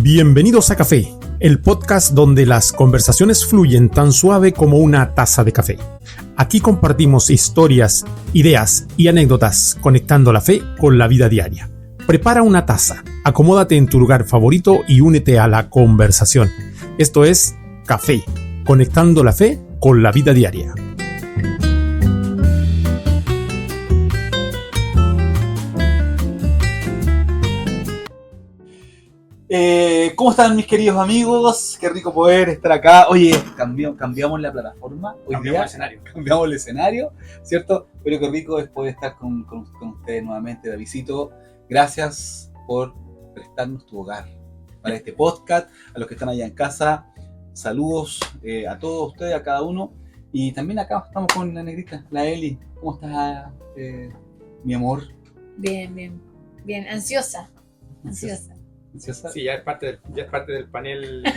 Bienvenidos a Café, el podcast donde las conversaciones fluyen tan suave como una taza de café. Aquí compartimos historias, ideas y anécdotas conectando la fe con la vida diaria. Prepara una taza, acomódate en tu lugar favorito y únete a la conversación. Esto es Café, conectando la fe con la vida diaria. ¿Cómo están mis queridos amigos? Qué rico poder estar acá. Oye, cambiamos la plataforma. Cambiamos el escenario, ¿cierto? Pero qué rico es poder estar con ustedes nuevamente, Davidcito. Gracias por prestarnos tu hogar para este podcast. A los que están allá en casa, saludos a todos ustedes, a cada uno. Y también acá estamos con la negrita, la Eli. ¿Cómo estás, mi amor? Bien. Ansiosa. Sí, ya es parte del panel. Ya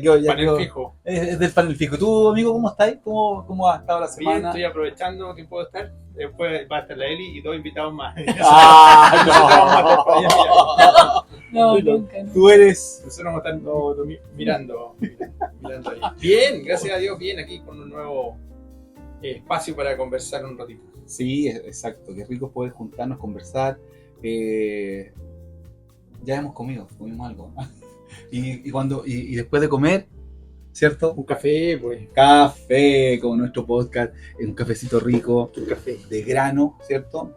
quedó, panel fijo. Es del panel fijo. ¿Tú, amigo, cómo estás? ¿Cómo ha estado la semana? Bien, estoy aprovechando que puedo estar. Después va a estar la Eli y dos invitados más. No, nunca. Tú eres. Nosotros vamos a estar mirando ahí. Bien, gracias a Dios, bien aquí con un nuevo espacio para conversar un ratito. Sí, exacto. Qué rico poder juntarnos, conversar. Ya hemos comimos algo. Y después de comer, ¿cierto? Un café, pues. Café, como nuestro podcast, un cafecito rico, Un café. de grano, ¿cierto?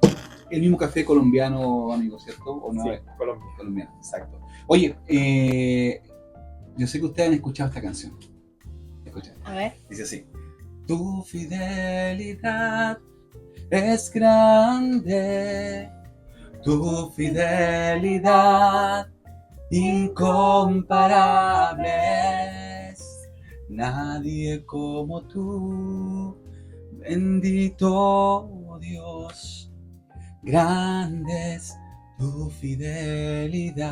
El mismo café colombiano, amigo, ¿cierto? ¿O no? Sí, Colombia. Colombiano, exacto. Oye, yo sé que ustedes han escuchado esta canción. Escuchen. A ver. Dice así: tu fidelidad es grande, tu fidelidad incomparable, nadie como tú, bendito Dios, grande es tu fidelidad.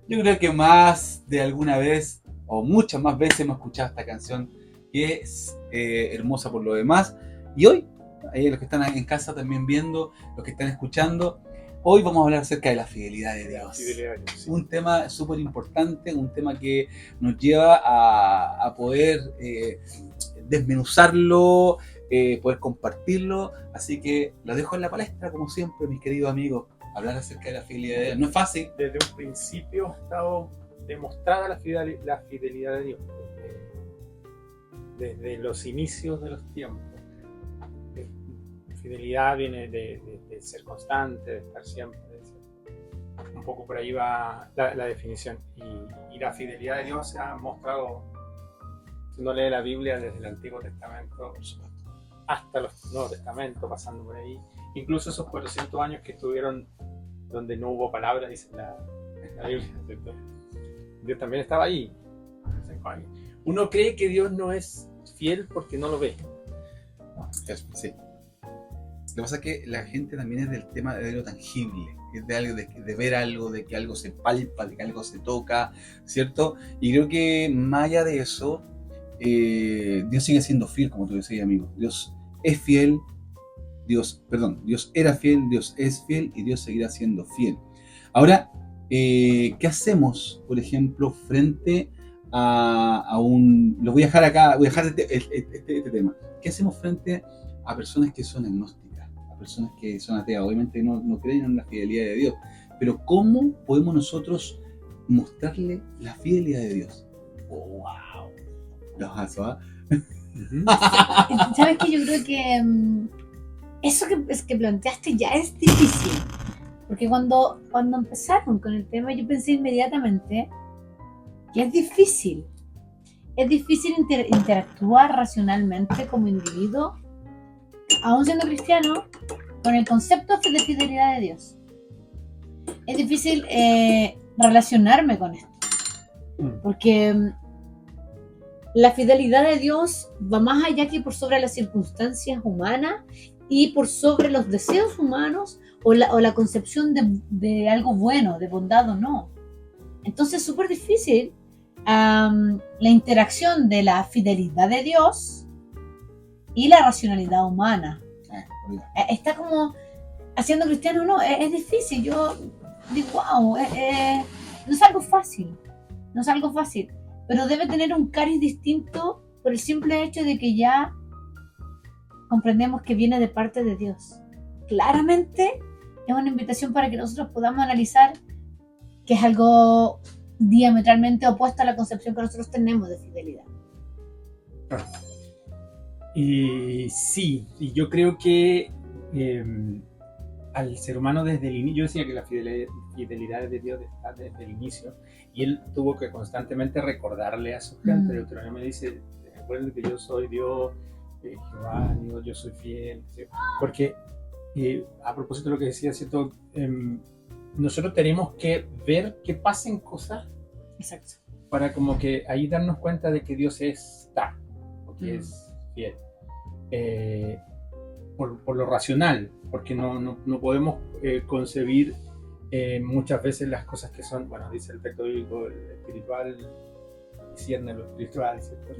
Yo creo que más de alguna vez, o muchas más veces, hemos escuchado esta canción, que es hermosa por lo demás. Y hoy, los que están en casa también viendo, los que están escuchando, hoy vamos a hablar acerca de la fidelidad de Dios. Sí. Un tema súper importante, un tema que nos lleva a poder desmenuzarlo, poder compartirlo. Así que lo dejo en la palestra, como siempre, mis queridos amigos, hablar acerca de la fidelidad de Dios. No es fácil. Desde un principio ha estado demostrada la fidelidad de Dios. Desde los inicios de los tiempos. Fidelidad viene de ser constante, de estar siempre. Un poco por ahí va la definición. Y la fidelidad de Dios se ha mostrado, si uno lee la Biblia desde el Antiguo Testamento hasta los Nuevos Testamentos, pasando por ahí. Incluso esos 400 años que estuvieron donde no hubo palabra, dice la Biblia, ¿cierto? Dios también estaba ahí. Uno cree que Dios no es fiel porque no lo ve. Sí. Lo que pasa es que la gente también es del tema de lo tangible, es de algo, de ver algo, de que algo se palpa, de que algo se toca, ¿cierto? Y creo que más allá de eso, Dios sigue siendo fiel, como tú decías, amigo. Dios es fiel, Dios era fiel, Dios es fiel y Dios seguirá siendo fiel. Ahora, ¿qué hacemos, por ejemplo, frente a un... Lo voy a dejar acá, voy a dejar este tema. ¿Qué hacemos frente a personas que son agnósticas? Personas que son ateas, obviamente no creen en la fidelidad de Dios, pero ¿cómo podemos nosotros mostrarle la fidelidad de Dios? Oh, wow, ¿Sabes qué? Yo creo que eso que planteaste ya es difícil, porque cuando empezaron con el tema yo pensé inmediatamente que es difícil interactuar racionalmente como individuo, aún siendo cristiano, con el concepto de fidelidad de Dios. Es difícil relacionarme con esto, porque la fidelidad de Dios va más allá que por sobre las circunstancias humanas y por sobre los deseos humanos o la concepción de algo bueno, de bondad o no. Entonces es súper difícil la interacción de la fidelidad de Dios y la racionalidad humana. Está como, haciendo cristiano, no, es difícil. Yo digo, wow, no es algo fácil, no es algo fácil, pero debe tener un cariz distinto por el simple hecho de que ya comprendemos que viene de parte de Dios. Claramente es una invitación para que nosotros podamos analizar que es algo diametralmente opuesto a la concepción que nosotros tenemos de fidelidad. Y sí, y yo creo que al ser humano desde el inicio, yo decía que la fidelidad de Dios está desde el inicio, y él tuvo que constantemente recordarle a su gente. Deuteronomio me dice, recuerden que yo soy Dios, Jehová, Dios, yo soy fiel, ¿sí? Porque a propósito de lo que decía, ¿cierto? Nosotros tenemos que ver que pasen cosas. Exacto. Para como que ahí darnos cuenta de que Dios está, o que es fiel. Por lo racional, porque no podemos concebir muchas veces las cosas que son, bueno, dice el texto bíblico, el espiritual discierne lo espiritual, ¿cierto?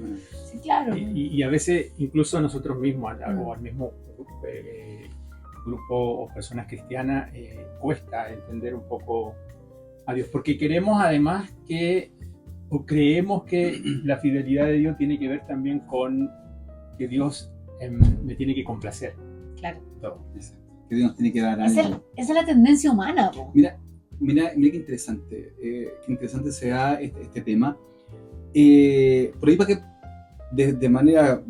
Sí, claro. Y a veces incluso nosotros mismos, o al mismo grupo o personas cristianas, cuesta entender un poco a Dios, porque queremos además o creemos que la fidelidad de Dios tiene que ver también con que Dios me tiene que complacer. Claro. Todo. Que Dios nos tiene que dar algo. Esa es la tendencia humana. Mira qué interesante se da este tema. Por ahí para que de manera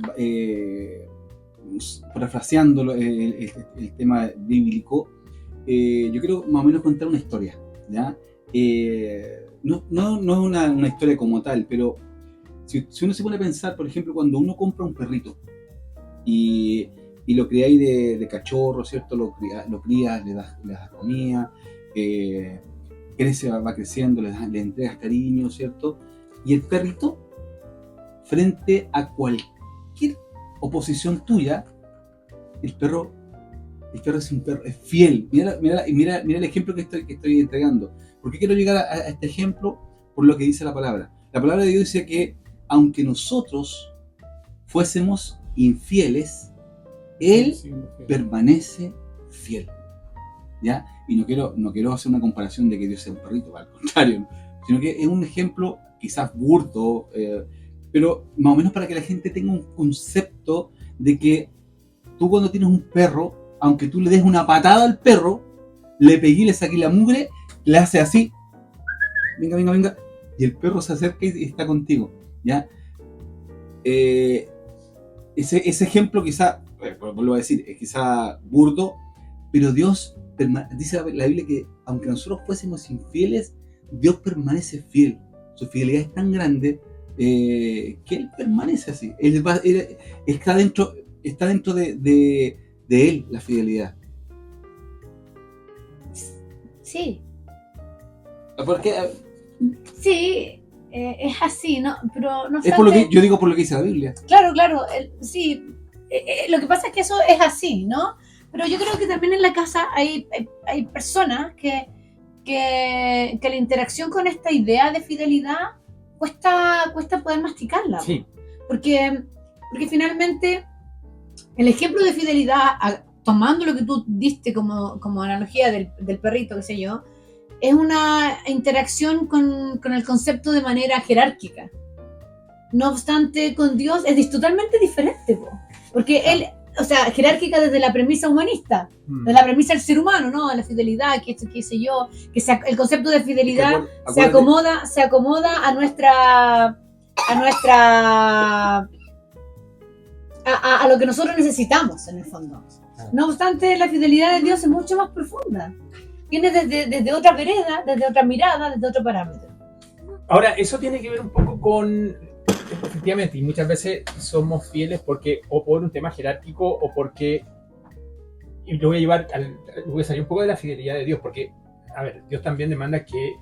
parafraseando el tema bíblico, yo quiero más o menos contar una historia, ¿ya? No es una historia como tal, pero si uno se pone a pensar, por ejemplo, cuando uno compra un perrito y lo criáis de cachorro, ¿cierto? Lo crías, le das comida, crece, va creciendo, le entregas cariño, ¿cierto? Y el perrito, frente a cualquier oposición tuya, el perro es fiel. Mira el ejemplo que estoy entregando. ¿Por qué quiero llegar a este ejemplo? Por lo que dice la palabra. La palabra de Dios dice que aunque nosotros fuésemos infieles, Él permanece fiel. ¿Ya? Y no quiero hacer una comparación de que Dios sea un perrito, al contrario, sino que es un ejemplo quizás burdo, pero más o menos para que la gente tenga un concepto de que tú cuando tienes un perro, aunque tú le des una patada al perro, le pegué, le saqué la mugre, le hace así, venga, y el perro se acerca y está contigo, ¿ya? Ese ejemplo quizá, vuelvo a decir, es quizá burdo, pero Dios, dice la Biblia que aunque nosotros fuésemos infieles, Dios permanece fiel. Su fidelidad es tan grande que Él permanece así. Está dentro de Él la fidelidad. Sí. ¿Por qué? Sí, es así, ¿no? Pero no Es por lo que yo digo, por lo que dice la Biblia. Claro, sí. Lo que pasa es que eso es así, ¿no? Pero yo creo que también en la casa hay personas que la interacción con esta idea de fidelidad cuesta poder masticarla. Sí. Porque finalmente el ejemplo de fidelidad, tomando lo que tú diste como analogía del perrito, qué sé yo, es una interacción con el concepto de manera jerárquica. No obstante, con Dios es totalmente diferente, porque Él, o sea, jerárquica desde la premisa humanista, desde la premisa del ser humano, ¿no? De la fidelidad, que esto, qué sé yo, el concepto de fidelidad se acomoda a lo que nosotros necesitamos, en el fondo. No obstante, la fidelidad de Dios es mucho más profunda. Viene desde otra vereda, desde otra mirada, desde otro parámetro. Ahora, eso tiene que ver un poco con, efectivamente, y muchas veces somos fieles o por un tema jerárquico, o porque, y lo voy a salir un poco de la fidelidad de Dios, porque, a ver, Dios también demanda que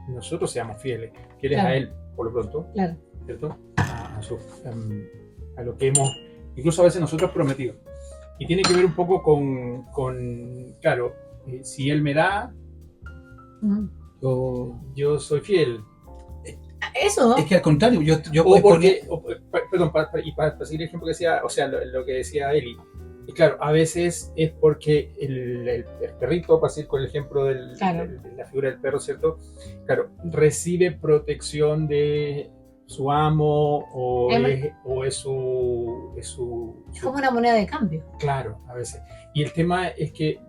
nosotros seamos fieles a Él, por lo pronto, claro, ¿cierto? A lo que hemos, incluso a veces nosotros prometido. Y tiene que ver un poco con claro, si Él me da, yo soy fiel. Eso. Es que al contrario, Perdón, para seguir el ejemplo que decía, o sea, lo que decía Eli, Y claro, a veces es porque el perrito, para seguir con el ejemplo Claro. de la figura del perro, ¿cierto? Claro, recibe protección de su amo o Em- es su Es como una moneda de cambio. Claro, a veces. Y el tema es que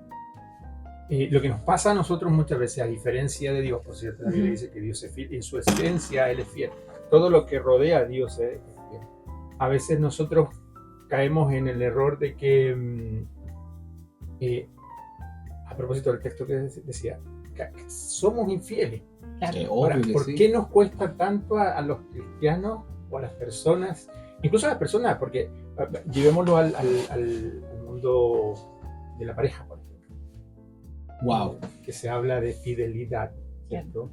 lo que nos pasa a nosotros muchas veces, a diferencia de Dios, por cierto, la Biblia Ujú. dice que Dios es fiel, en su esencia Él es fiel. Todo lo que rodea a Dios es fiel. A veces nosotros caemos en el error de que, a propósito del texto que decía, que somos infieles. Claro. Ahora, Obvio que ¿por sí. qué nos cuesta tanto a los cristianos o a las personas, incluso a las personas, porque llevémoslo al mundo de la pareja, por ejemplo? Wow. Que se habla de fidelidad, ¿cierto?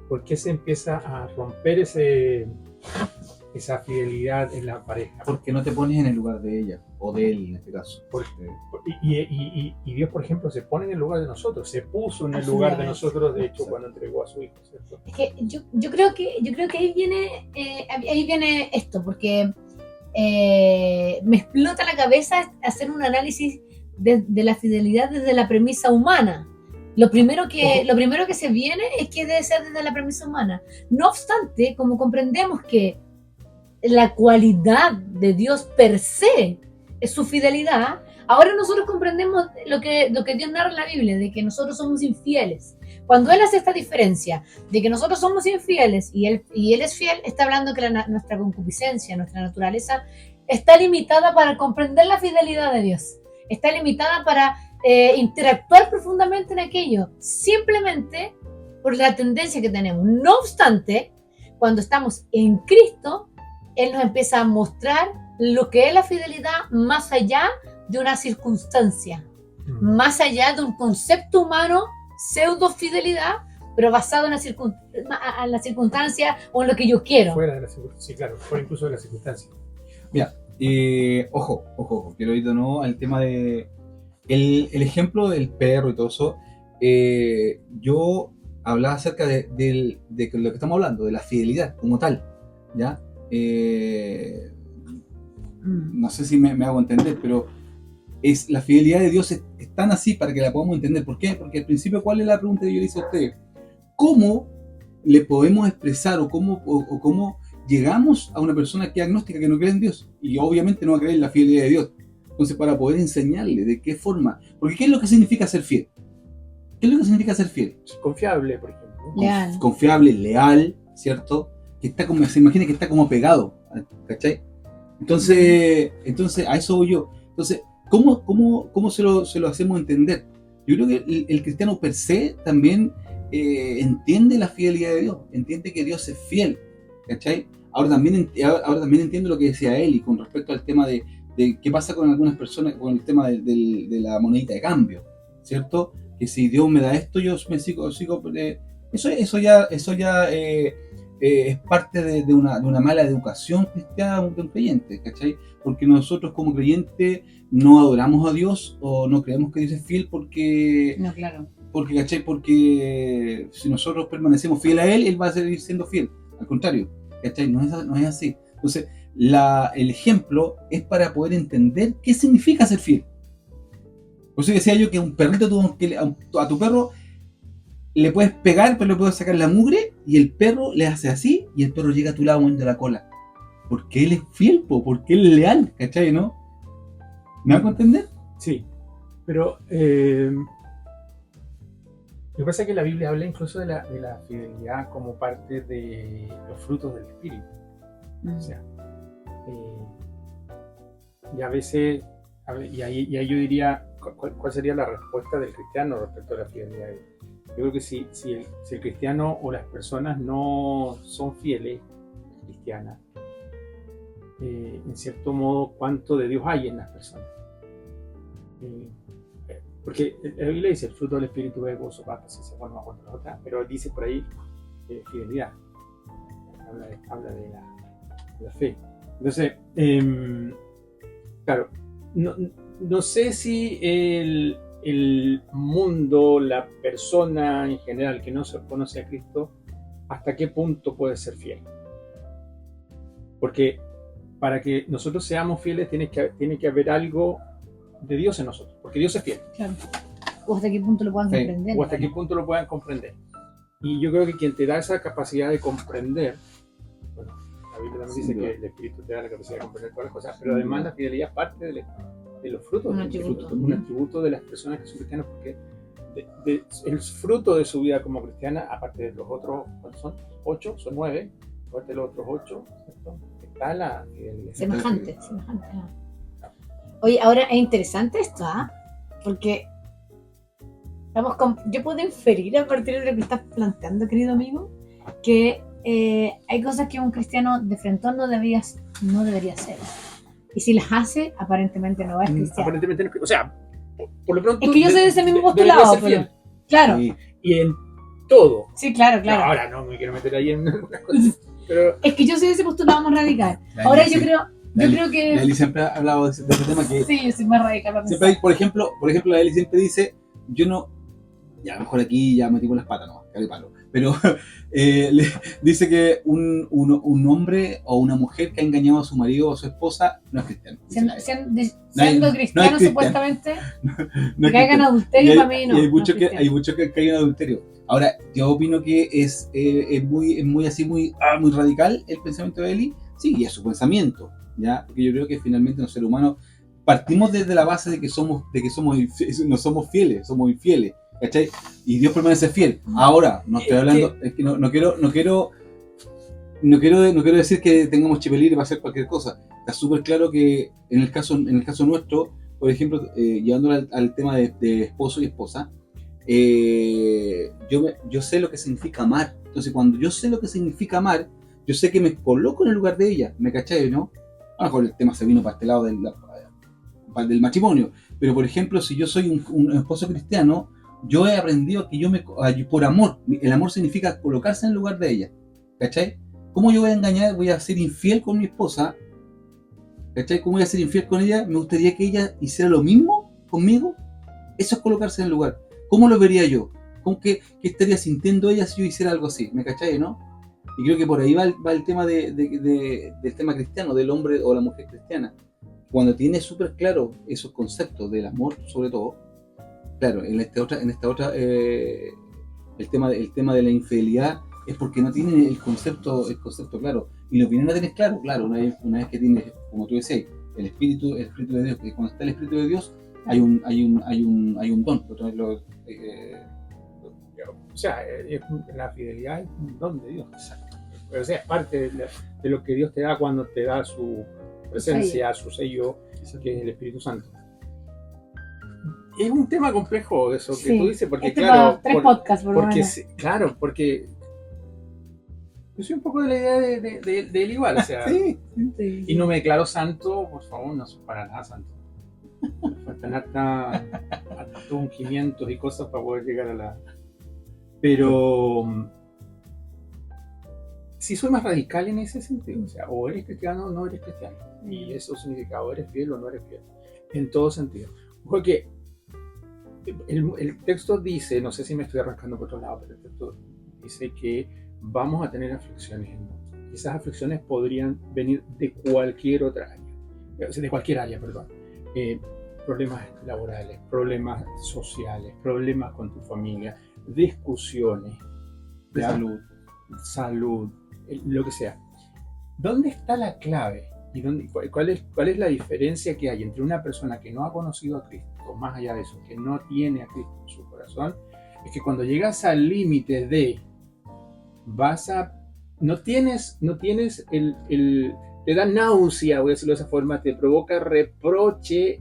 ¿Por qué se empieza a romper esa fidelidad en la pareja? Porque no te pones en el lugar de ella, o de él en este caso. Y Dios, por ejemplo, se pone en el lugar de nosotros, se puso en el Así lugar de es. nosotros, de hecho, Exacto. cuando entregó a su hijo, ¿cierto? Es que yo creo que ahí viene esto, porque me explota la cabeza hacer un análisis de la fidelidad desde la premisa humana. Lo primero que se viene es que debe ser desde la premisa humana. No obstante, como comprendemos que la cualidad de Dios per se es su fidelidad, ahora nosotros comprendemos lo que Dios narra en la Biblia, de que nosotros somos infieles. Cuando Él hace esta diferencia de que nosotros somos infieles y Él es fiel, está hablando que nuestra concupiscencia, nuestra naturaleza, está limitada para comprender la fidelidad de Dios. Está limitada para interactuar profundamente en aquello, simplemente por la tendencia que tenemos. No obstante, cuando estamos en Cristo, Él nos empieza a mostrar lo que es la fidelidad más allá de una circunstancia, más allá de un concepto humano, pseudo fidelidad, pero basado en la circunstancia o en lo que yo quiero. Fuera de la circunstancia, sí, claro, fuera incluso de la circunstancia. Mira, ojo, quiero ir de nuevo al tema de el ejemplo del perro y todo eso. Yo hablaba acerca de lo que estamos hablando, de la fidelidad como tal, ¿ya? No sé si me hago entender, pero la fidelidad de Dios es tan así para que la podamos entender. ¿Por qué? Porque al principio, ¿cuál es la pregunta que yo le hice a ustedes? ¿Cómo le podemos expresar o cómo llegamos a una persona que es agnóstica, que no cree en Dios? Y obviamente no va a creer en la fidelidad de Dios. Entonces, para poder enseñarle de qué forma. Porque ¿qué es lo que significa ser fiel? ¿Qué es lo que significa ser fiel? Confiable, por ejemplo. Leal. Confiable, leal, ¿cierto? Que está como, se imagina que está como pegado, ¿cachai? Entonces a eso voy yo. Entonces, ¿cómo se lo hacemos entender? Yo creo que el cristiano per se también entiende la fidelidad de Dios, entiende que Dios es fiel, ¿cachai? Ahora también entiendo lo que decía Eli con respecto al tema de qué pasa con algunas personas con el tema de la monedita de cambio, ¿cierto? Que si Dios me da esto, yo me sigo eso ya es parte de una mala educación cristiana de un creyente, ¿cachai? Porque nosotros como creyentes no adoramos a Dios o no creemos que Dios es fiel porque, No, claro. ¿cachai? Porque si nosotros permanecemos fieles a Él va a seguir siendo fiel. Al contrario, ¿cachai? No es así. Entonces, el ejemplo es para poder entender qué significa ser fiel. Por eso decía yo que un perrito, a tu perro le puedes pegar, pero le puedes sacar la mugre y el perro le hace así y el perro llega a tu lado moviendo la cola. Porque él es fiel, porque él es leal, ¿cachai? ¿No? ¿Me hago entender? Sí, pero lo que pasa es que la Biblia habla incluso de la fidelidad como parte de los frutos del Espíritu. O sea, y a veces, y ahí yo diría, ¿cuál sería la respuesta del cristiano respecto a la fidelidad? Yo creo que si el cristiano o las personas no son fieles, cristianas, en cierto modo, ¿cuánto de Dios hay en las personas? Porque la Biblia dice, el fruto del Espíritu es gozo, paz, paciencia, bueno, no acuerdo la otra, pero dice por ahí fidelidad. Habla de la fe. Entonces, claro, no sé si el mundo, la persona en general que no se conoce a Cristo, hasta qué punto puede ser fiel. Porque para que nosotros seamos fieles tiene que haber algo de Dios en nosotros, porque Dios es fiel. Claro. O hasta qué punto lo puedan Sí. comprender. O hasta qué punto lo puedan comprender. Y yo creo que quien te da esa capacidad de comprender, bueno, la Biblia también dice Sin duda. que el Espíritu te da la capacidad de comprender todas las cosas, pero además la fidelidad es parte de los frutos, Un del atributo. Espíritu, un atributo de las personas que son cristianas, porque el fruto de su vida como cristiana, aparte de los otros, ¿cuántos son? 8, son 9, aparte de los otros 8, ¿cierto? Está la fidelidad. Semejante. Oye, ahora es interesante esto, ¿ah? Porque yo puedo inferir a partir de lo que estás planteando, querido amigo, que hay cosas que un cristiano de frente no debería hacer. Y si las hace, aparentemente no es cristiano. Aparentemente no, o sea, por lo pronto. Es que yo soy de ese mismo debería postulado, ser pero. fiel. Claro, Sí. Y en todo. sí, claro. No, ahora no me quiero meter ahí en algunas cosas. Pero Es que yo soy de ese postulado más radical. La Ahora Eli, yo sí. creo La que. Eli siempre ha hablado de ese tema que Sí, yo soy más radical. para siempre pensar. hay, por ejemplo, la Eli siempre dice, yo no, ya a lo mejor aquí ya metimos las patas, no, cari palo, pero dice que un hombre o una mujer que ha engañado a su marido o a su esposa no es cristiano. Dice la Eli. Siendo no cristiano, es cristiano. supuestamente, No es que caigan cristiano. adulterio para mí no. Y hay no muchos es que, cristiano. caen en adulterio. Ahora, yo opino que es muy así, muy radical el pensamiento de Eli. Sí, y es su pensamiento, ¿ya? Porque yo creo que finalmente los seres humanos partimos desde la base de que no somos fieles, somos infieles, ¿cachai? Y Dios permanece fiel. Ahora, no estoy hablando, es que no quiero decir que tengamos chip libre para hacer cualquier cosa. Está súper claro que en el caso nuestro, por ejemplo, llevándolo al tema de esposo y esposa, yo sé lo que significa amar. Entonces, cuando yo sé lo que significa amar, yo sé que me coloco en el lugar de ella, ¿me cachai, no? A lo mejor el tema se vino para este lado del matrimonio, pero por ejemplo, si yo soy un esposo cristiano, yo he aprendido que por amor, el amor significa colocarse en el lugar de ella, ¿cachai? ¿Cómo yo voy a engañar, voy a ser infiel con mi esposa? ¿Cachai? ¿Cómo voy a ser infiel con ella? Me gustaría que ella hiciera lo mismo conmigo. Eso es colocarse en el lugar. ¿Cómo lo vería yo? ¿Qué estaría sintiendo ella si yo hiciera algo así? ¿Me cachai, no? Y creo que por ahí va el tema del tema cristiano, del hombre o la mujer cristiana. Cuando tiene súper claro esos conceptos del amor, sobre todo, claro, en esta otra el tema de la infidelidad es porque no tienen el concepto claro. Y lo vienen a tener claro, una vez que tienes, como tú decías, el espíritu de Dios, que cuando está el espíritu de Dios hay un don. o sea, la fidelidad es un don de Dios. O sea, es parte de lo que Dios te da cuando te da su presencia, su sello, que es el Espíritu Santo. Es un tema complejo eso que Sí. tú dices, porque Este claro, para 3 podcasts, por lo porque menos. claro, porque yo soy un poco de la idea de él igual, o sea, Sí. Sí. y no me declaro santo, por favor, no soy para nada santo. Me faltan hasta ungimientos y cosas para poder llegar a la... Pero sí soy más radical en ese sentido, o sea, o eres cristiano o no eres cristiano, y eso significa o eres fiel o no eres fiel, en todo sentido. Porque el texto dice, no sé si me estoy arrancando por otro lado, pero el texto dice que vamos a tener aflicciones en nosotros. Esas aflicciones podrían venir de cualquier otra área, de cualquier área, perdón. Problemas laborales, problemas sociales, problemas con tu familia, discusiones de salud, lo que sea. ¿Dónde está la clave? ¿Y cuál es la diferencia que hay entre una persona que no ha conocido a Cristo, más allá de eso, que no tiene a Cristo en su corazón? Es que cuando llegas al límite de no tienes te da náusea, voy a decirlo de esa forma, te provoca reproche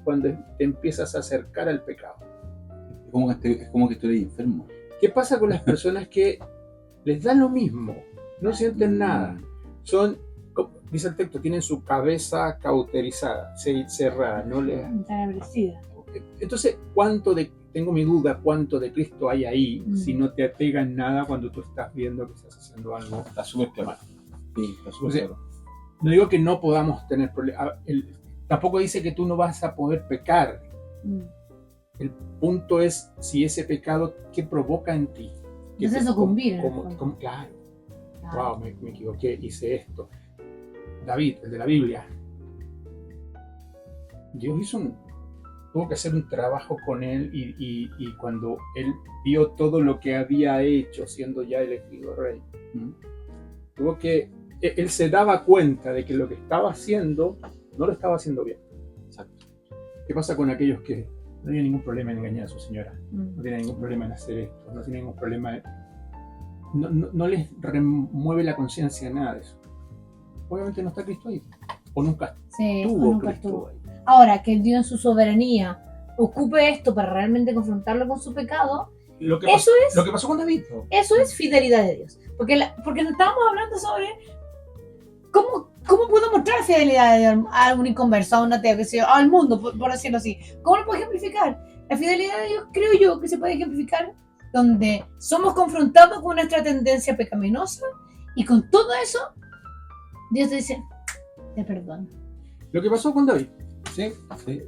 cuando te empiezas a acercar al pecado. Es como que estoy enfermo. ¿Qué pasa con las personas que les da lo mismo? No sienten nada. Dice el texto, tienen su cabeza cauterizada, cerrada, no le... Tan agradecida. Entonces, tengo mi duda, cuánto de Cristo hay ahí si no te apega en nada cuando tú estás viendo que estás haciendo algo? Está súper claro. Sí, está súper claro. No digo que no podamos tener problemas. Tampoco dice que tú no vas a poder pecar. El punto es si ese pecado, ¿qué provoca en ti? No se sucumbir. Claro. Wow, me equivoqué, hice esto. David, el de la Biblia. Dios hizo tuvo que hacer un trabajo con él y cuando él vio todo lo que había hecho siendo ya elegido rey, tuvo que, él se daba cuenta de que lo que estaba haciendo no lo estaba haciendo bien. Exacto. ¿Qué pasa con aquellos que no tienen ningún problema en engañar a su señora? No tienen ningún problema en hacer esto, no tienen ningún problema no les remueve la conciencia nada de eso. Obviamente no está Cristo ahí. O nunca estuvo Cristo ahí. Ahora, que Dios en su soberanía ocupe esto para realmente confrontarlo con su pecado, Lo que pasó con David. eso es fidelidad de Dios. Porque nos estábamos hablando sobre cómo puedo mostrar fidelidad de Dios a un inconverso, a un ateo, que sea, al mundo, por decirlo así. ¿Cómo lo puedo ejemplificar? La fidelidad de Dios, creo yo, que se puede ejemplificar donde somos confrontados con nuestra tendencia pecaminosa y con todo eso, Dios te dice, te perdono. Lo que pasó con David. Sí, sí.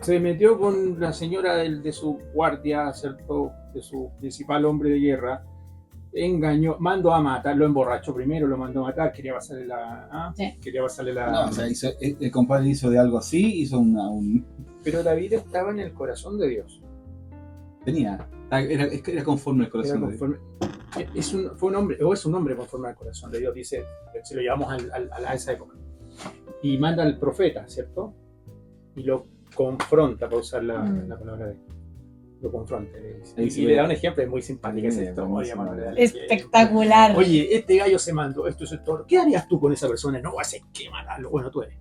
Se metió con la señora de su guardia, ¿cierto? De su principal hombre de guerra, engañó, mandó a matar, lo emborrachó primero, lo mandó a matar, quería pasarle la... Quería pasarle la... No, o sea, el compadre hizo de algo así, hizo un... Pero David estaba en el corazón de Dios. Era conforme al corazón de Dios. Es un hombre conforme al corazón de Dios, dice, si lo llevamos a esa época. Y manda al profeta, ¿cierto? Y lo confronta, para usar la palabra de él. Lo confronta. Y le da un ejemplo, es muy simpática esa historia. Espectacular. Oye, este gallo se mandó, esto es todo. ¿Qué harías tú con esa persona? No, hace que matarlo. Bueno, tú eres.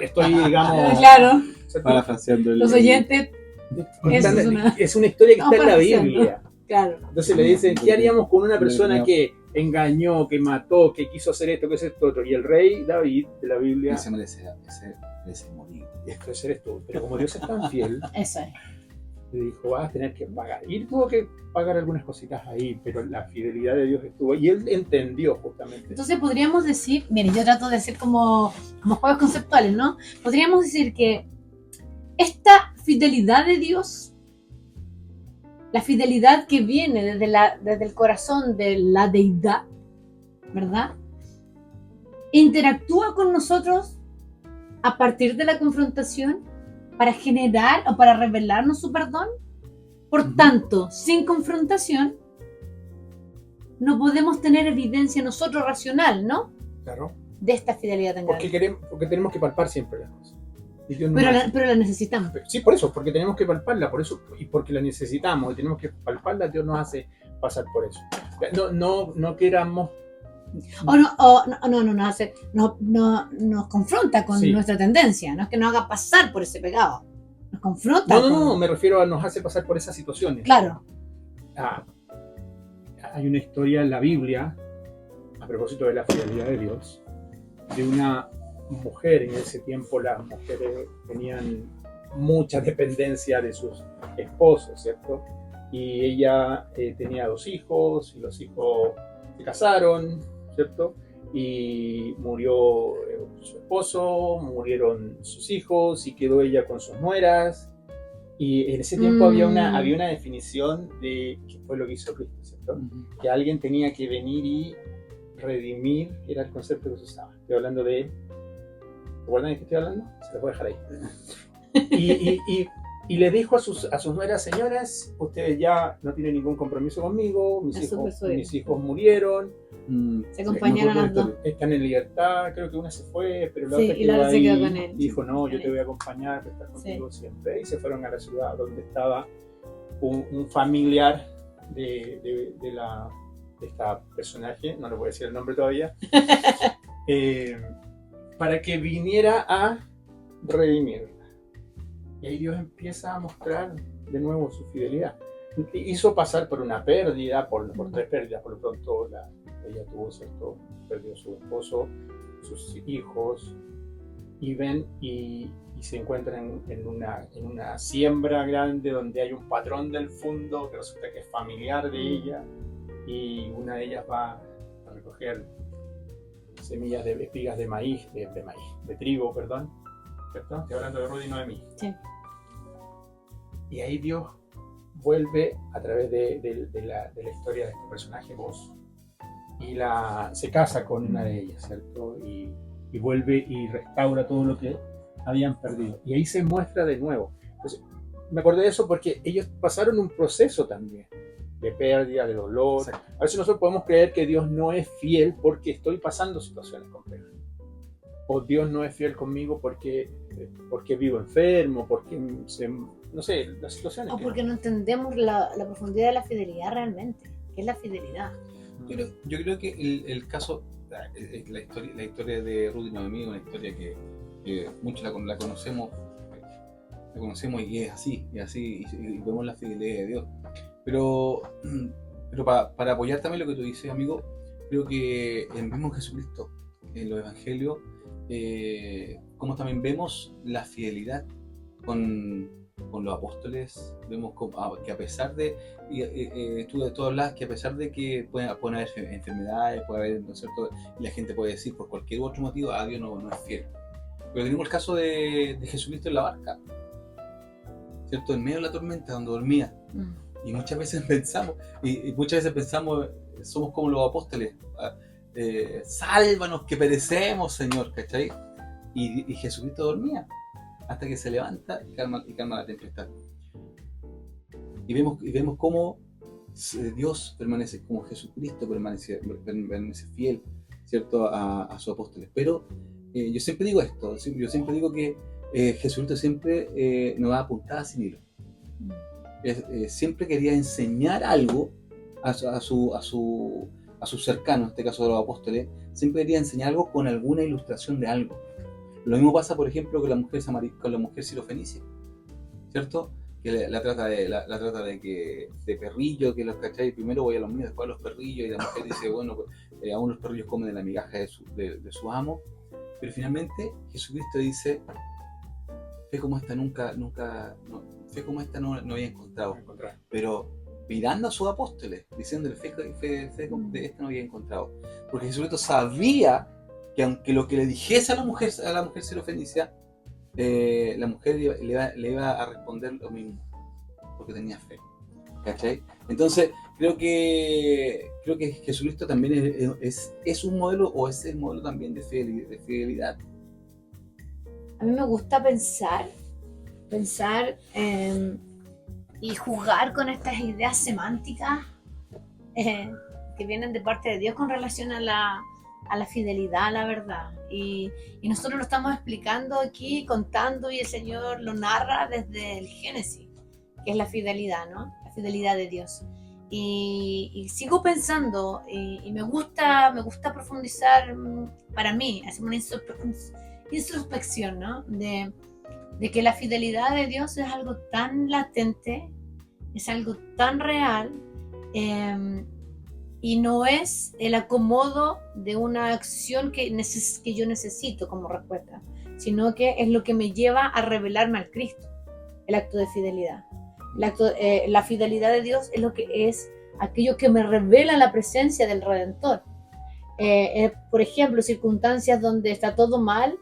Estoy digamos... Claro. Parafraseando Los oyentes... Es una historia que está en la Biblia. Claro. Entonces le dicen, ¿qué haríamos con una persona que engañó, que mató, que quiso hacer esto, que es esto otro? Y el rey David de la Biblia... Ese merece morir. Esto eres tú. Pero como Dios es tan fiel, eso es. le dijo, vas a tener que pagar. Y tuvo que pagar algunas cositas ahí, pero la fidelidad de Dios estuvo. Y él entendió justamente. Entonces podríamos decir, miren, yo trato de decir como juegos conceptuales, ¿no? Podríamos decir que esta fidelidad de Dios, la fidelidad que viene desde el corazón de la deidad, ¿verdad? Interactúa con nosotros a partir de la confrontación para generar o para revelarnos su perdón. Por tanto, sin confrontación, no podemos tener evidencia nosotros racional, ¿no? Claro. De esta fidelidad tan grande. Porque tenemos que palpar siempre las cosas. Pero la necesitamos. Sí, por eso, porque tenemos que palparla, por eso, y porque la necesitamos, y tenemos que palparla, Dios nos hace pasar por eso. No queramos... Nos confronta con nuestra tendencia, no es que nos haga pasar por ese pecado, nos confronta. No, me refiero a nos hace pasar por esas situaciones. Claro. Hay una historia en la Biblia, a propósito de la fidelidad de Dios, de una mujer. En ese tiempo las mujeres tenían mucha dependencia de sus esposos, ¿cierto? Y ella tenía 2 hijos, y los hijos se casaron, ¿cierto? Y murió su esposo, murieron sus hijos, y quedó ella con sus nueras. Y en ese tiempo había una definición de qué fue lo que hizo Cristo, ¿cierto? Que alguien tenía que venir y redimir, era el concepto que se usaba. Estoy hablando de... ¿Recuerdan de qué estoy hablando? Se los voy a dejar ahí. Y le dijo a sus nueras: señoras, ustedes ya no tienen ningún compromiso conmigo, mis hijos murieron, se acompañaron las dos. Están en libertad, creo que una se fue, pero la otra se quedó con él. Dijo, no, yo te voy a acompañar, voy a estar contigo siempre. Y se fueron a la ciudad donde estaba un familiar de esta personaje, no le voy a decir el nombre todavía, para que viniera a redimirla. Y ahí Dios empieza a mostrar de nuevo su fidelidad. Hizo pasar por una pérdida, por 3 pérdidas. Por lo pronto ella tuvo, ¿cierto? Perdió a su esposo, sus hijos, y ven y se encuentran en una siembra grande donde hay un patrón del fondo que resulta que es familiar de ella, y una de ellas va a recoger semillas de espigas de maíz, de trigo, perdón, ¿cierto? Estoy hablando de Ruth y Noemí. Sí. Y ahí Dios vuelve a través de la historia de este personaje, Boaz, y se casa con una de ellas, ¿cierto? Y vuelve y restaura todo lo que habían perdido. Y ahí se muestra de nuevo. Entonces, me acordé de eso porque ellos pasaron un proceso también de pérdida, de dolor. Exacto. A veces nosotros podemos creer que Dios no es fiel porque estoy pasando situaciones complejas. O Dios no es fiel conmigo porque vivo enfermo, porque, no sé, las situaciones. O porque no entendemos la profundidad de la fidelidad realmente. ¿Qué es la fidelidad? Yo creo que el caso, la historia de Ruth y Noemí es una historia que muchos la conocemos y es así, y vemos la fidelidad de Dios. Pero para apoyar también lo que tú dices, amigo, creo que el mismo Jesucristo, en los evangelios, como también vemos la fidelidad con los apóstoles, vemos que a pesar de, tú hablas que a pesar de que pueden haber enfermedades, puede haber, ¿no es cierto?, y la gente puede decir por cualquier otro motivo, a Dios no es fiel. Pero tenemos el caso de Jesucristo en la barca, ¿cierto?, en medio de la tormenta, donde dormía. Y muchas veces pensamos, somos como los apóstoles, sálvanos que perecemos, Señor, ¿cachai? Y Jesucristo dormía hasta que se levanta y calma la tempestad. Y vemos cómo Dios permanece, como Jesucristo permanece fiel, ¿cierto?, a sus apóstoles. Pero yo siempre digo esto, yo siempre digo que Jesucristo siempre nos da puntadas sin hilo. Siempre quería enseñar algo a sus cercanos, en este caso de los apóstoles, siempre quería enseñar algo con alguna ilustración de algo. Lo mismo pasa, por ejemplo, con la mujer sirofenicia, ¿cierto? Que la trata de perrillo, que los cachai, primero voy a los míos, después a los perrillos, y la mujer dice, bueno, pues, aún los perrillos comen de la migaja de su amo, pero finalmente Jesucristo dice, fe como esta fe como esta no había encontrado, pero mirando a sus apóstoles, diciéndole fe de esta no había encontrado, porque Jesucristo sabía que aunque lo que le dijese a la mujer sirofenicia, la mujer le iba a responder lo mismo, porque tenía fe, ¿cachai? Entonces creo que Jesucristo también es un modelo, o es el modelo también de fidelidad. A mí me gusta pensar y jugar con estas ideas semánticas que vienen de parte de Dios con relación a la fidelidad, a la verdad. Y nosotros lo estamos explicando aquí, contando, y el Señor lo narra desde el Génesis, que es la fidelidad, ¿no? La fidelidad de Dios. Y sigo pensando, y me gusta profundizar, para mí, hacer una introspección, ¿no? De que la fidelidad de Dios es algo tan latente, es algo tan real, y no es el acomodo de una acción que yo necesito como respuesta, sino que es lo que me lleva a revelarme al Cristo, el acto de fidelidad. La fidelidad de Dios es lo que es aquello que me revela la presencia del Redentor. Por ejemplo, circunstancias donde está todo mal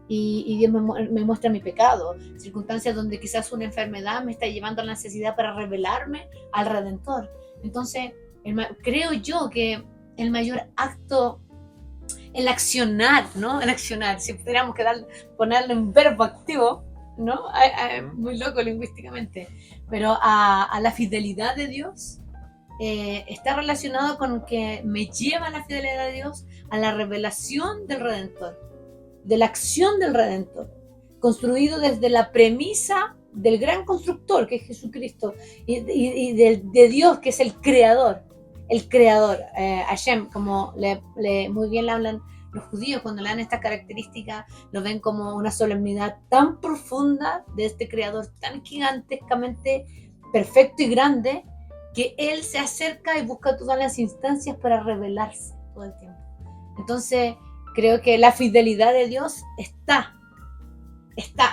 y Dios me muestra mi pecado, circunstancias donde quizás una enfermedad me está llevando a la necesidad para revelarme al Redentor. Entonces, creo yo que el mayor acto, el accionar, ¿no? El accionar, si pudiéramos ponerle un verbo activo, ¿no? Muy loco lingüísticamente, pero a la fidelidad de Dios está relacionado con que me lleva la fidelidad de Dios a la revelación del Redentor, de la acción del Redentor, construido desde la premisa del gran constructor, que es Jesucristo, y de Dios, que es el creador, Hashem, como muy bien le hablan los judíos cuando le dan esta característica, lo ven como una solemnidad tan profunda de este creador, tan gigantescamente perfecto y grande, que él se acerca y busca todas las instancias para revelarse todo el tiempo. Entonces, creo que la fidelidad de Dios está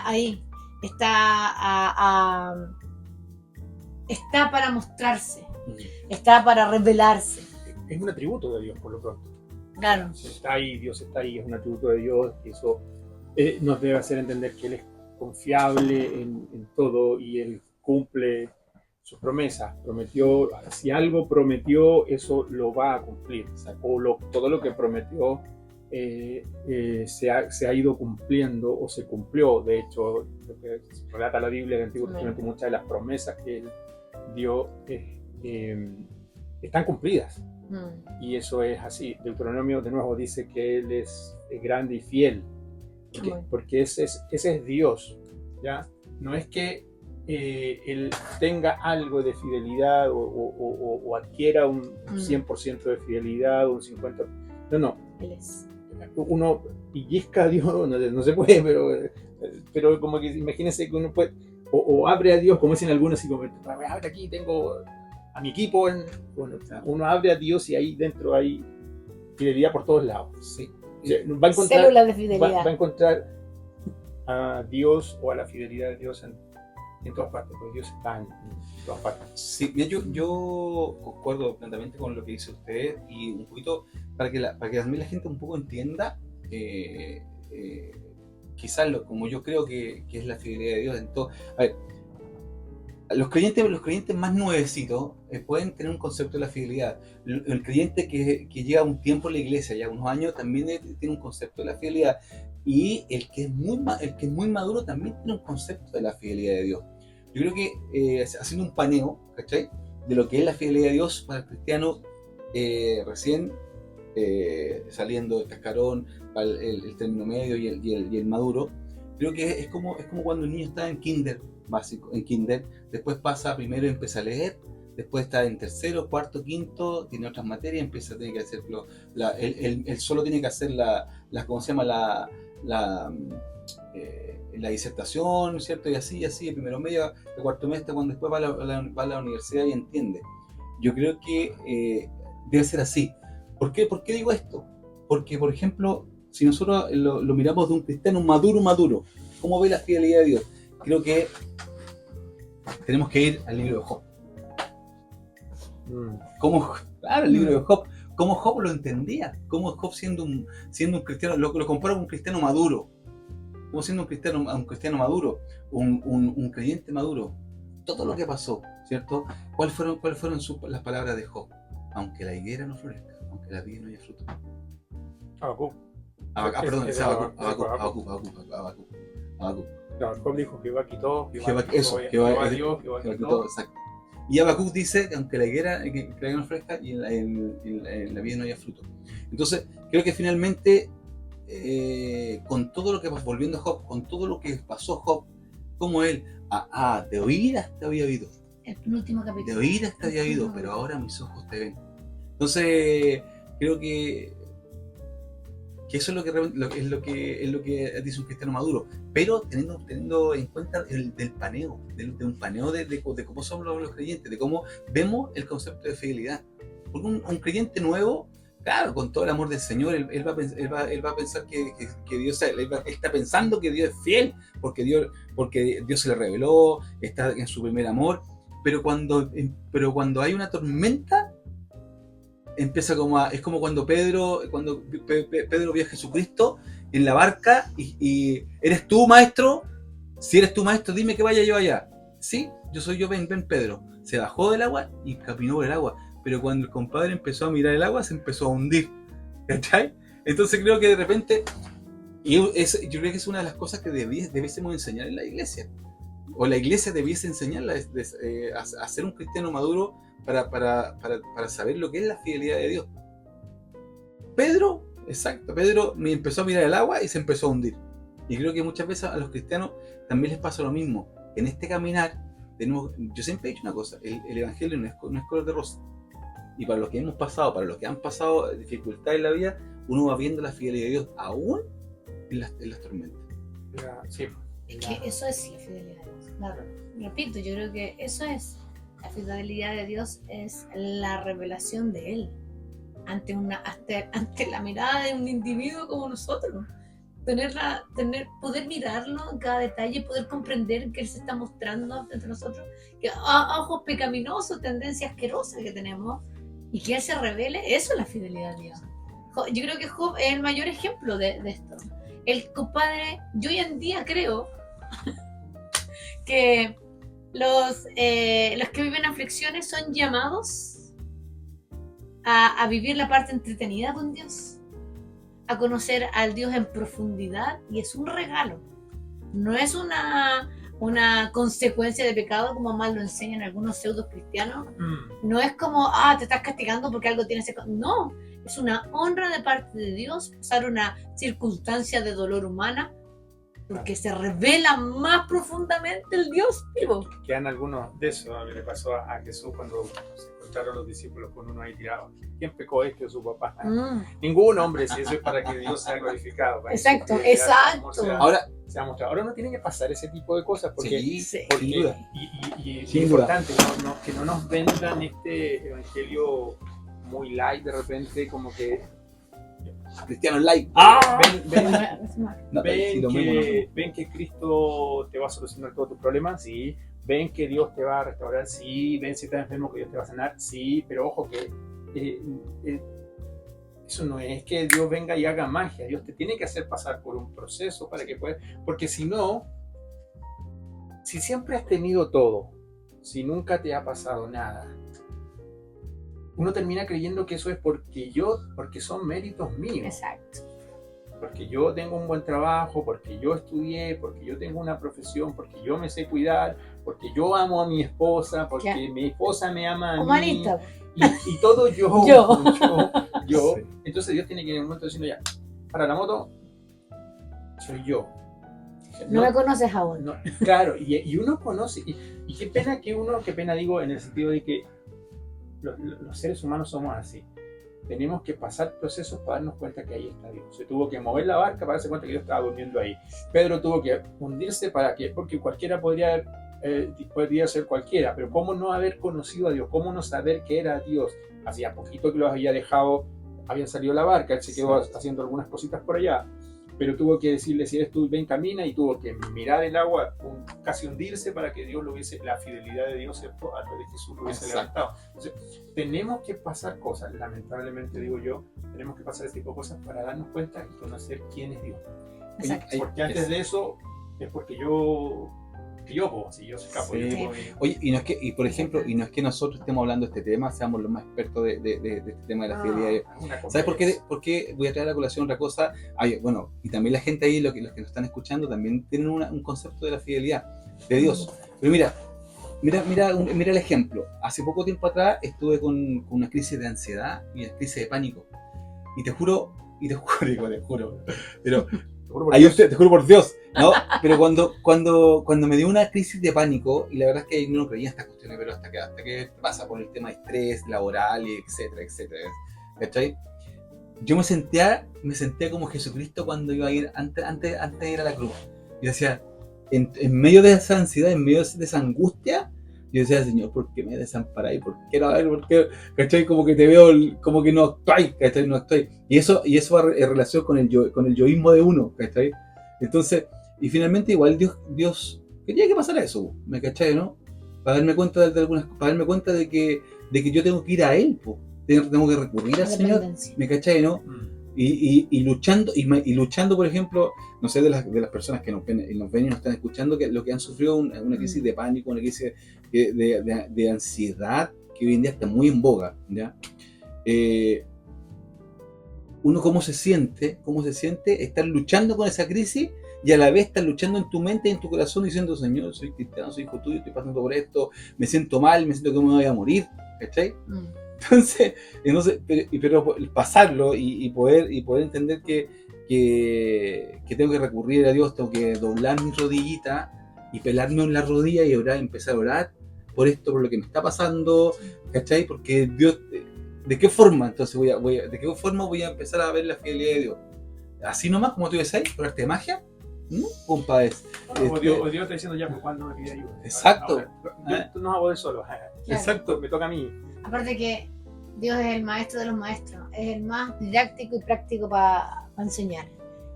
ahí, está para mostrarse, está para revelarse. Es un atributo de Dios, por lo pronto. Claro. Está ahí, Dios está ahí, es un atributo de Dios, y eso nos debe hacer entender que Él es confiable en todo y Él cumple sus promesas. Prometió, si algo prometió, eso lo va a cumplir. O todo lo que prometió se ha ido cumpliendo o se cumplió. De hecho, lo que relata la Biblia del Antiguo Testamento, muchas de las promesas que Él dio están cumplidas. Y eso es así. Deuteronomio de nuevo dice que Él es grande y fiel, porque ese es Dios, ¿ya? No es que Él tenga algo de fidelidad o adquiera un 100% de fidelidad o un 50%. No. Él es. Uno pellizca a Dios, no se puede, pero como que imagínense que uno puede, o abre a Dios, como dicen algunos, así como, abre aquí, tengo a mi equipo. Uno abre a Dios y ahí dentro hay fidelidad por todos lados. Sí. Va a encontrar, células de fidelidad. Va a encontrar a Dios o a la fidelidad de Dios en todas partes, porque Dios está en todas partes. Sí, mira, yo concuerdo plenamente con lo que dice usted, y un poquito para que también la gente un poco entienda quizás como yo creo que es la fidelidad de Dios en todo. A ver, los creyentes más nuevecitos pueden tener un concepto de la fidelidad. El creyente que lleva un tiempo en la iglesia, ya unos años, también tiene un concepto de la fidelidad. Y el que es muy maduro también tiene un concepto de la fidelidad de Dios. Yo creo que haciendo un paneo, ¿cachai?, de lo que es la fidelidad de Dios para el cristiano recién saliendo del cascarón, el término medio y el maduro, creo que es como cuando el niño está en kinder básico, después pasa a primero y empieza a leer, después está en tercero, cuarto, quinto, tiene otras materias, tiene que hacer él solo tiene que hacer ¿cómo se llama? La disertación, ¿cierto? Y así, de primero medio, de cuarto semestre, cuando después va a la universidad y entiende. Yo creo que debe ser así. ¿Por qué digo esto? Porque, por ejemplo, si nosotros lo miramos de un cristiano maduro, ¿cómo ve la fidelidad de Dios? Creo que tenemos que ir al libro de Job. Claro, el libro de Job. ¿Cómo Job lo entendía? ¿Cómo Job siendo un cristiano, lo compara con un cristiano maduro? ¿Cómo siendo un cristiano maduro? Un creyente maduro. Todo lo que pasó, ¿cierto? ¿Cuáles fueron las palabras de Job? Aunque la higuera no florezca, aunque la viña no haya fruto. Habacuc. Perdón, es Habacuc. Claro, Job dijo: Jehová quitó, Jehová dio, Jehová quitó. Exacto. Y Habacuc dice que aunque la higuera no florezca y en la vida no haya fruto. Entonces, creo que finalmente, con todo lo que pasó, volviendo a Job, con todo lo que pasó Job, como él, de oídas te había oído. El penúltimo capítulo. De oídas te había oído, pero ahora mis ojos te ven. Entonces, creo que eso es lo que dice un cristiano maduro, pero teniendo en cuenta del paneo, de un paneo de cómo somos los creyentes, de cómo vemos el concepto de fidelidad. Porque un creyente nuevo, claro, con todo el amor del Señor, él va a pensar que Dios, él está pensando que Dios es fiel, porque Dios se le reveló, está en su primer amor, pero cuando hay una tormenta, empieza es como cuando Pedro vio a Jesucristo en la barca y ¿eres tú, maestro? Si eres tú, maestro, dime que vaya yo allá. Sí, yo soy yo, ven Pedro. Se bajó del agua y caminó por el agua, pero cuando el compadre empezó a mirar el agua, se empezó a hundir, ¿cachai? Entonces creo que de repente, yo creo que es una de las cosas que debiésemos enseñar en la iglesia, o la iglesia debiese enseñarla a ser un cristiano maduro para saber lo que es la fidelidad de Dios. Pedro me empezó a mirar el agua y se empezó a hundir. Y creo que muchas veces a los cristianos también les pasa lo mismo. En este caminar, de nuevo, yo siempre he dicho una cosa: el evangelio no es color de rosa. Y para los que hemos pasado, para los que han pasado dificultades en la vida, uno va viendo la fidelidad de Dios aún en las tormentas. Sí. Es que eso es la fidelidad de Dios. Repito, yo creo que eso es. La fidelidad de Dios es la revelación de Él ante la mirada de un individuo como nosotros. Poder mirarlo en cada detalle, poder comprender que Él se está mostrando entre nosotros, que a ojos pecaminosos, tendencias asquerosas que tenemos, y que Él se revele. Eso es la fidelidad de Dios. Yo creo que Job es el mayor ejemplo de esto. El compadre, yo hoy en día creo que los que viven aflicciones son llamados a vivir la parte entretenida con Dios. a conocer al Dios en profundidad y es un regalo. No es una consecuencia de pecado como más lo enseñan algunos pseudos cristianos. No es como, te estás castigando porque algo tienes que... No, es una honra de parte de Dios pasar una circunstancia de dolor humana porque se revela más profundamente el Dios vivo. Quedan algunos de eso. A mí le pasó a Jesús cuando se encontraron los discípulos con uno ahí tirado. ¿Quién pecó, este o su papá? Ningún hombre, si eso es para que Dios sea glorificado. Exacto, exacto. Ahora no tiene que pasar ese tipo de cosas porque, Sí, porque sin duda. y es Sin duda. importante que no nos vendan este evangelio muy light de repente, como que Cristiano light. ven que Cristo te va a solucionar todos tus problemas, sí. Ven que Dios te va a restaurar, sí. Ven si estás enfermo que Dios te va a sanar, sí. Pero ojo que eso no es que Dios venga y haga magia. Dios te tiene que hacer pasar por un proceso para que puedas, porque si no, si siempre has tenido todo, si nunca te ha pasado nada, uno termina creyendo que eso es porque son méritos míos. Exacto. Porque yo tengo un buen trabajo, porque yo estudié, porque yo tengo una profesión, porque yo me sé cuidar, porque yo amo a mi esposa, porque mi esposa me ama a mí. Y todo yo. Sí. Entonces Dios tiene que en un momento diciendo ya, para la moto, soy yo. No me conoces aún. No, claro, y uno conoce, y qué pena digo en el sentido de que los seres humanos somos así. Tenemos que pasar procesos para darnos cuenta que ahí está Dios. Se tuvo que mover la barca para darse cuenta que Dios estaba durmiendo ahí. Pedro tuvo que hundirse porque cualquiera podría ser cualquiera, pero ¿cómo no haber conocido a Dios? ¿Cómo no saber que era Dios? Hacía poquito que los había dejado, habían salido la barca, él se quedó haciendo algunas cositas por allá, pero tuvo que decirle, si eres tú, ven, camina, y tuvo que mirar el agua, casi hundirse para que Dios la fidelidad de Dios, ¿cierto?, a través de Jesús lo hubiese levantado. Entonces, tenemos que pasar cosas, lamentablemente digo yo, tenemos que pasar este tipo de cosas para darnos cuenta y conocer quién es Dios. Exacto. Porque antes de eso, es porque yo si yo soy capo. Sí. Oye, y por ejemplo, y no es que nosotros estemos hablando de este tema, seamos los más expertos de este tema de la fidelidad. ¿Sabes por qué voy a traer a colación otra cosa? Bueno, y también la gente ahí, los que nos están escuchando, también tienen un concepto de la fidelidad de Dios. Pero mira el ejemplo. Hace poco tiempo atrás estuve con una crisis de ansiedad y una crisis de pánico. Y te juro, pero te juro por Dios, ¿no? Pero cuando me dio una crisis de pánico, y la verdad es que no creía en estas cuestiones, pero hasta que pasa por el tema de estrés laboral, y etcétera, ¿cachai? Yo me sentía como Jesucristo cuando iba a ir antes de ir a la cruz. Y decía, en medio de esa ansiedad, en medio de esa angustia, yo decía, Señor, ¿por qué me desamparáis? ¿Por qué no? ¿Por qué? ¿Cachai? Como que te veo, como que no estoy, ¿cachai? No estoy. Y eso va en relación con el yoísmo de uno, ¿cachai? Entonces, y finalmente igual Dios quería que pasara eso, ¿me cachai, no? Para darme cuenta de que yo tengo que ir a Él, po. Tengo que recurrir al Señor, ¿me cachai, no? Y luchando, por ejemplo, no sé, de las personas que nos ven y nos están escuchando, que lo que han sufrido una crisis de pánico, una crisis de ansiedad, que hoy en día está muy en boga, ¿ya? Uno cómo se siente estar luchando con esa crisis y a la vez estar luchando en tu mente y en tu corazón diciendo, Señor, soy cristiano, soy hijo tuyo, estoy pasando por esto, me siento mal, me siento que me voy a morir, ¿cachai? Entonces pero pasarlo y poder entender que tengo que recurrir a Dios, tengo que doblar mi rodillita y pelarme en la rodilla y empezar a orar por esto, por lo que me está pasando, ¿cachai? Porque Dios, ¿de qué forma entonces voy a empezar a ver la fidelidad de Dios? Así nomás, como tú decías, por arte de magia, ¿no? Compadre. Dios está diciendo ya, pues cuando me pide ayuda. Exacto. Tú no vas a poder solo. Exacto. Me toca a mí. Aparte que Dios es el maestro de los maestros, es el más didáctico y práctico para enseñar.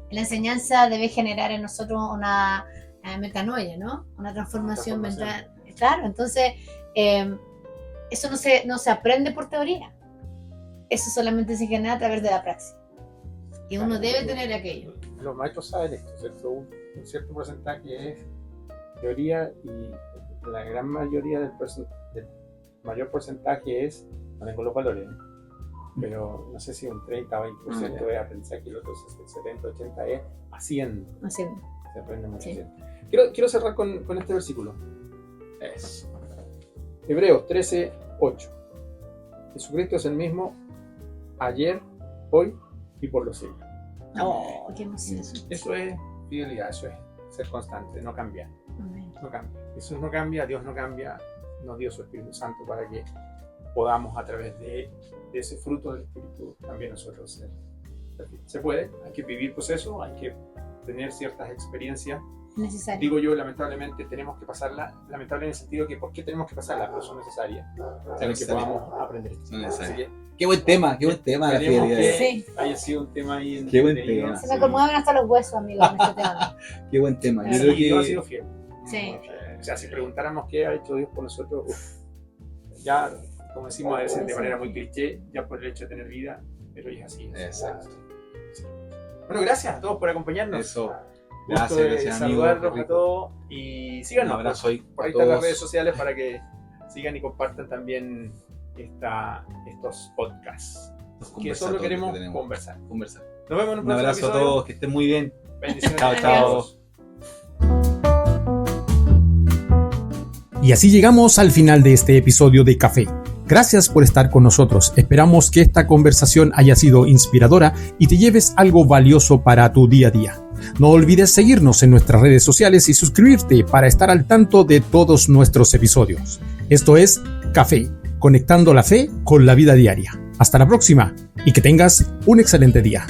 La enseñanza debe generar en nosotros una metanoia, ¿no? Una transformación mental. Claro, entonces eso no se aprende por teoría. Eso solamente se genera a través de la praxis. Y uno debe tener aquello. Los maestros saben esto, ¿cierto? Un cierto porcentaje es teoría y la gran mayoría del mayor porcentaje es, no tengo los valores, pero no sé si un 30 o 20% es aprendizaje y el otro 70, 80 es haciendo. Se aprende mucho. Sí. Quiero cerrar con este versículo. Eso. Hebreos 13:8. Jesucristo es el mismo ayer, hoy y por los siglos. Oh, qué emoción. Eso es fidelidad, eso es ser constante, no cambiar. Amén. No cambia. Jesús no cambia, Dios no cambia, nos dio su Espíritu Santo para que podamos a través de ese fruto del Espíritu también nosotros ser. Se puede, hay que vivir proceso, hay que tener ciertas experiencias. Necesario. Digo yo, lamentablemente tenemos que pasarla, lamentable en el sentido que ¿por qué tenemos que pasarla? Pero son necesarias para que podamos aprender esto. Son necesarias. Así que Qué buen tema la esperemos fidelidad. que Sí. haya sido un tema ahí en Qué buen entretenido. tema. Se me acomodaban hasta los huesos, amigos, en este tema. Qué buen tema. Yo Sí, creo Y Dios ha que sido fiel. Sí. O sea, si preguntáramos qué ha hecho Dios por nosotros, ya, como decimos a veces de manera muy cliché, ya por el hecho de tener vida, pero es así. Exacto. Sí. Bueno, gracias a todos por acompañarnos. Eso. Gusto de saludarlos a todos y Un síganos. abrazo ahí Por a ahí están las todos. redes sociales para que sigan y compartan también estos podcasts. Que solo queremos conversar. conversar. Nos vemos en un Un próximo abrazo a episodio. todos, que estén muy bien. Bendiciones. Chao, chao. Y así llegamos al final de este episodio de Café. Gracias por estar con nosotros. Esperamos que esta conversación haya sido inspiradora y te lleves algo valioso para tu día a día. No olvides seguirnos en nuestras redes sociales y suscribirte para estar al tanto de todos nuestros episodios. Esto es Café, conectando la fe con la vida diaria. Hasta la próxima y que tengas un excelente día.